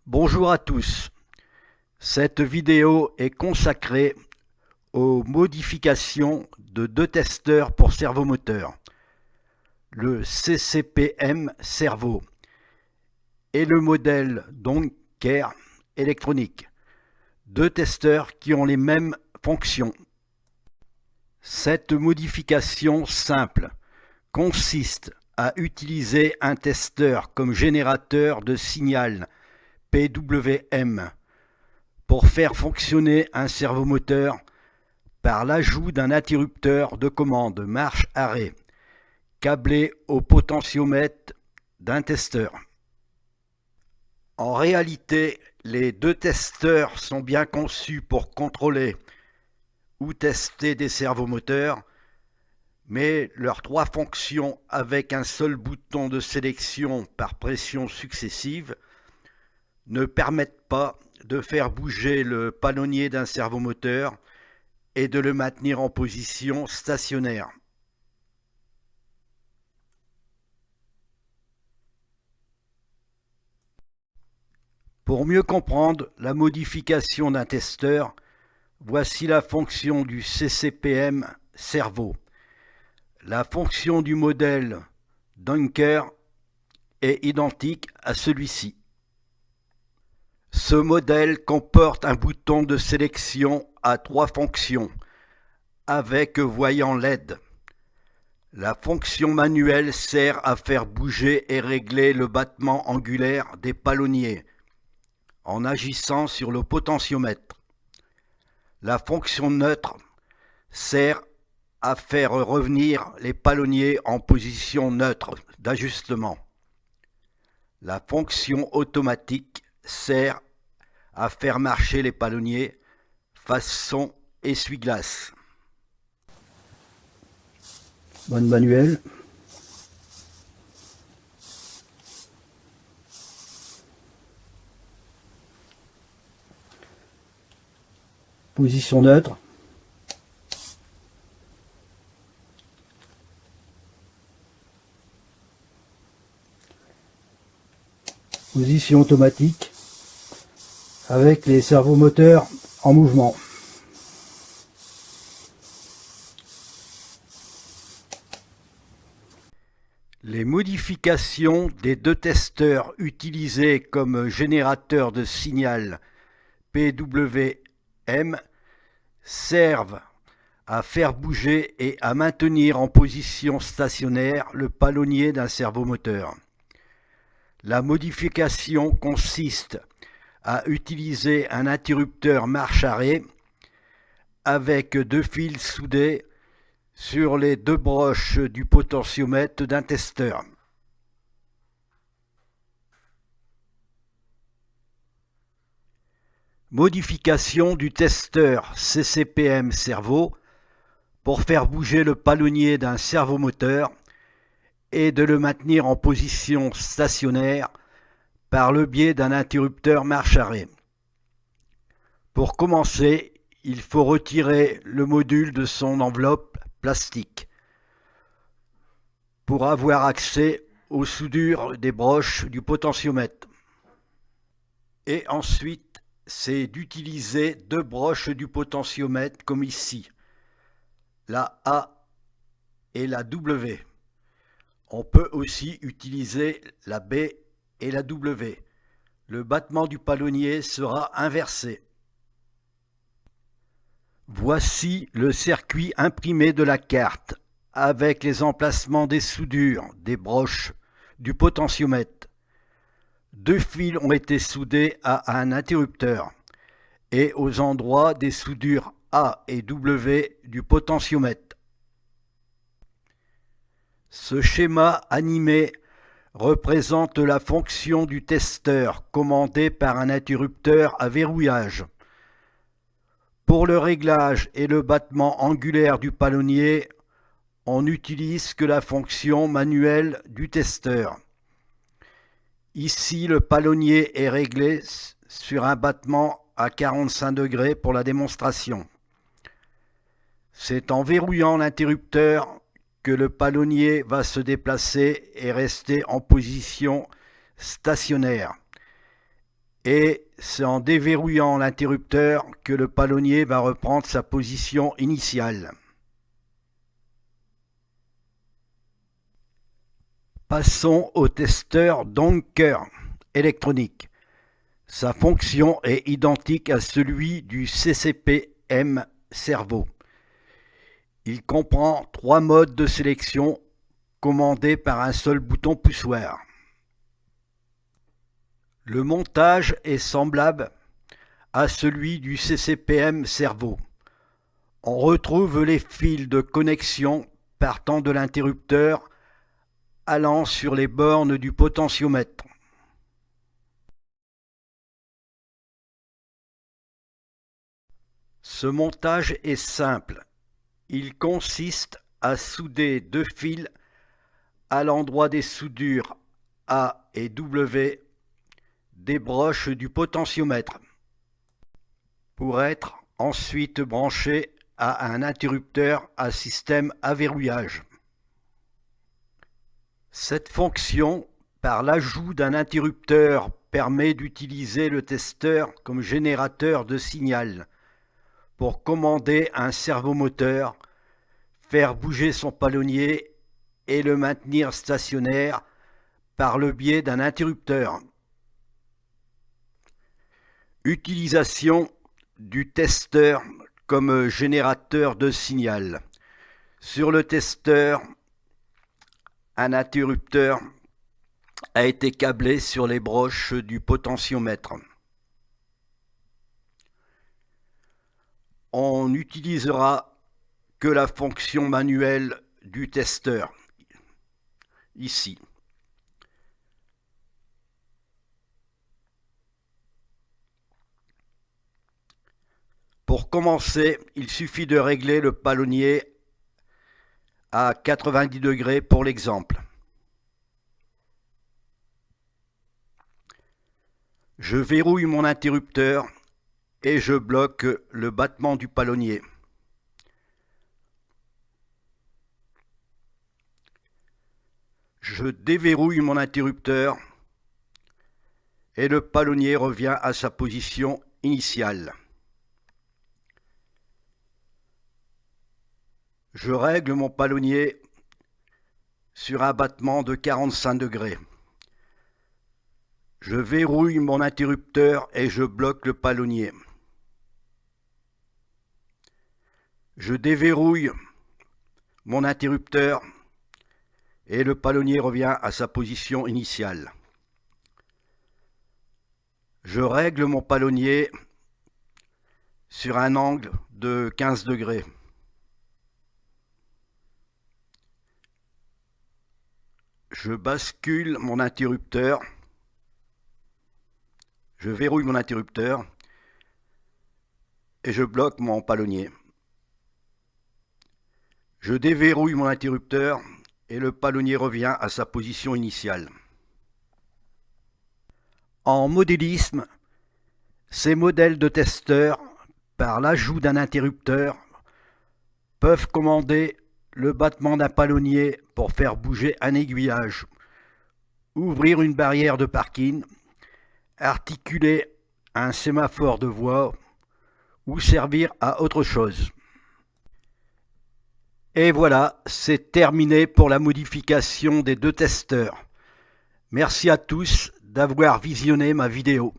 Bonjour à tous. Cette vidéo est consacrée aux modifications de deux testeurs pour servomoteur, le CCPM Servo et le modèle Donker électronique, deux testeurs qui ont les mêmes fonctions. Cette modification simple consiste à utiliser un testeur comme générateur de signal PWM pour faire fonctionner un servomoteur par l'ajout d'un interrupteur de commande marche-arrêt câblé au potentiomètre d'un testeur. En réalité, les deux testeurs sont bien conçus pour contrôler ou tester des servomoteurs, mais leurs trois fonctions avec un seul bouton de sélection par pression successive ne permettent pas de faire bouger le palonnier d'un servomoteur et de le maintenir en position stationnaire. Pour mieux comprendre la modification d'un testeur, voici la fonction du CCPM Servo. La fonction du modèle Donker est identique à celui-ci. Ce modèle comporte un bouton de sélection à trois fonctions, avec voyant LED. La fonction manuelle sert à faire bouger et régler le battement angulaire des palonniers en agissant sur le potentiomètre. La fonction neutre sert à faire revenir les palonniers en position neutre d'ajustement. La fonction automatique sert à faire marcher les palonniers façon essuie-glace. Bonne manuelle. Position neutre. Position automatique avec les servomoteurs en mouvement. Les modifications des deux testeurs utilisés comme générateurs de signal PWM servent à faire bouger et à maintenir en position stationnaire le palonnier d'un servomoteur. La modification consiste à utiliser un interrupteur marche-arrêt avec deux fils soudés sur les deux broches du potentiomètre d'un testeur. Modification du testeur CCPM Servo pour faire bouger le palonnier d'un servomoteur et de le maintenir en position stationnaire par le biais d'un interrupteur marche-arrêt. Pour commencer, il faut retirer le module de son enveloppe plastique pour avoir accès aux soudures des broches du potentiomètre. Et ensuite, c'est d'utiliser deux broches du potentiomètre comme ici, la A et la W. On peut aussi utiliser la B et la W. Le battement du palonnier sera inversé. Voici le circuit imprimé de la carte avec les emplacements des soudures, des broches, du potentiomètre. Deux fils ont été soudés à un interrupteur et aux endroits des soudures A et W du potentiomètre. Ce schéma animé représente la fonction du testeur commandé par un interrupteur à verrouillage. Pour le réglage et le battement angulaire du palonnier, on n'utilise que la fonction manuelle du testeur. Ici, le palonnier est réglé sur un battement à 45 degrés pour la démonstration. C'est en verrouillant l'interrupteur que le palonnier va se déplacer et rester en position stationnaire. et c'est en déverrouillant l'interrupteur que le palonnier va reprendre sa position initiale. Passons au testeur Donker électronique. Sa fonction est identique à celui du CCP-M Servo. Il comprend 3 modes de sélection commandés par un seul bouton poussoir. Le montage est semblable à celui du CCP-M Servo. On retrouve les fils de connexion partant de l'interrupteur allant sur les bornes du potentiomètre. Ce montage est simple. Il consiste à souder 2 fils à l'endroit des soudures A et W des broches du potentiomètre pour être ensuite branchés à un interrupteur à système à verrouillage. Cette fonction, par l'ajout d'un interrupteur, permet d'utiliser le testeur comme générateur de signal pour commander un servomoteur, faire bouger son palonnier et le maintenir stationnaire par le biais d'un interrupteur. Utilisation du testeur comme générateur de signal. Sur le testeur, un interrupteur a été câblé sur les broches du potentiomètre. On n'utilisera que la fonction manuelle du testeur, ici. Pour commencer, il suffit de régler le palonnier à 90 degrés pour l'exemple. Je verrouille mon interrupteur et je bloque le battement du palonnier. Je déverrouille mon interrupteur et le palonnier revient à sa position initiale. Je règle mon palonnier sur un battement de 45 degrés. Je verrouille mon interrupteur et je bloque le palonnier. Je déverrouille mon interrupteur et le palonnier revient à sa position initiale. Je règle mon palonnier sur un angle de 15 degrés. Je bascule mon interrupteur, je verrouille mon interrupteur et je bloque mon palonnier. Je déverrouille mon interrupteur et le palonnier revient à sa position initiale. En modélisme, ces modèles de testeurs, par l'ajout d'un interrupteur, peuvent commander le battement d'un palonnier pour faire bouger un aiguillage, ouvrir une barrière de parking, articuler un sémaphore de voie ou servir à autre chose. Et voilà, c'est terminé pour la modification des 2 testeurs. Merci à tous d'avoir visionné ma vidéo.